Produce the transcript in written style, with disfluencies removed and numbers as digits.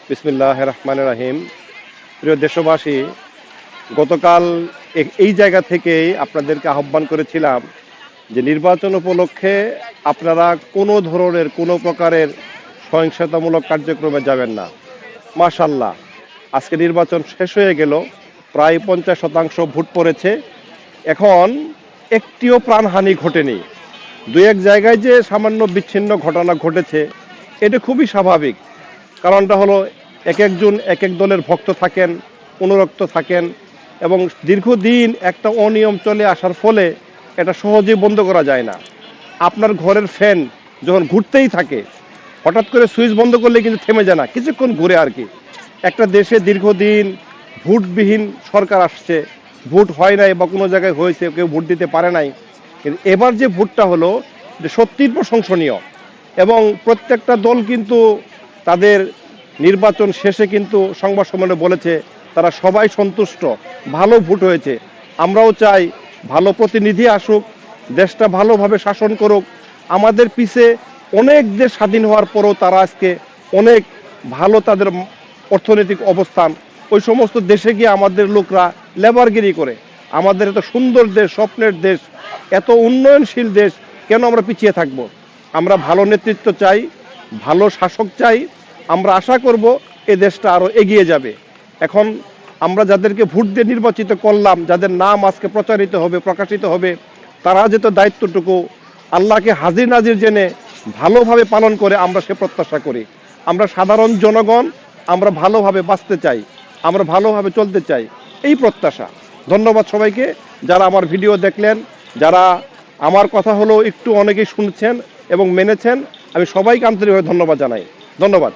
বিসমিল্লাহির রহমানির রহিম। প্রিয় দেশবাসী, গতকাল এই জায়গা থেকেই আপনাদেরকে আহ্বান করেছিলাম যে নির্বাচন উপলক্ষে আপনারা কোনো ধরনের কোনো প্রকারের সহিংসতামূলক কার্যক্রমে যাবেন না। মাশাআল্লাহ, আজকে নির্বাচন শেষ হয়ে গেল, প্রায় 50% ভোট পড়েছে। এখন একটিও প্রাণহানি ঘটেনি। দু এক জায়গায় যে সামান্য বিচ্ছিন্ন ঘটনা ঘটেছে, এটা খুবই স্বাভাবিক। কারণটা হলো এক একজন এক এক দলের ভক্ত থাকেন, অনুরক্ত থাকেন, এবং দীর্ঘদিন একটা অনিয়ম চলে আসার ফলে এটা সহজেই বন্ধ করা যায় না। আপনার ঘরের ফ্যান যখন ঘুরতেই থাকে, হঠাৎ করে সুইচ বন্ধ করলে কিন্তু থেমে যায় না, কিছুক্ষণ ঘুরে আর কি। একটা দেশে দীর্ঘদিন ভোটবিহীন সরকার আসছে, ভোট হয় নাই বা কোনো জায়গায় হয়েছে, কেউ ভোট দিতে পারে নাই, কিন্তু এবার যে ভোটটা হলো যে সত্যিই প্রশংসনীয়। এবং প্রত্যেকটা দল কিন্তু তাদের নির্বাচন শেষে কিন্তু সংবাদ সম্মেলনে বলেছে তারা সবাই সন্তুষ্ট, ভালো ভোট হয়েছে। আমরাও চাই ভালো প্রতিনিধি আসুক, দেশটা ভালোভাবে শাসন করুক। আমাদের পিছে অনেক দেশ স্বাধীন হওয়ার পরও তারা আজকে অনেক ভালো তাদের অর্থনৈতিক অবস্থান। ওই সমস্ত দেশে গিয়ে আমাদের লোকরা লেবারগিরি করে। আমাদের এত সুন্দর দেশ, স্বপ্নের দেশ, এত উন্নয়নশীল দেশ, কেন আমরা পিছিয়ে থাকবো? আমরা ভালো নেতৃত্ব চাই, ভালো শাসক চাই। আমরা আশা করব এই দেশটা আরও এগিয়ে যাবে। এখন আমরা যাদেরকে ভোট দিয়ে নির্বাচিত করলাম, যাদের নাম আজকে প্রচারিত হবে, প্রকাশিত হবে, তারা যেহেতু দায়িত্বটুকু আল্লাহকে হাজির নাজির জেনে ভালোভাবে পালন করে, আমরা সে প্রত্যাশা করি। আমরা সাধারণ জনগণ, আমরা ভালোভাবে বাঁচতে চাই, আমরা ভালোভাবে চলতে চাই, এই প্রত্যাশা। ধন্যবাদ সবাইকে যারা আমার ভিডিও দেখলেন, যারা আমার কথা হলো একটু অনেকেই শুনছেন এবং মেনেছেন। আমি সবাইকে আন্তরিকভাবে ধন্যবাদ জানাই। ধন্যবাদ।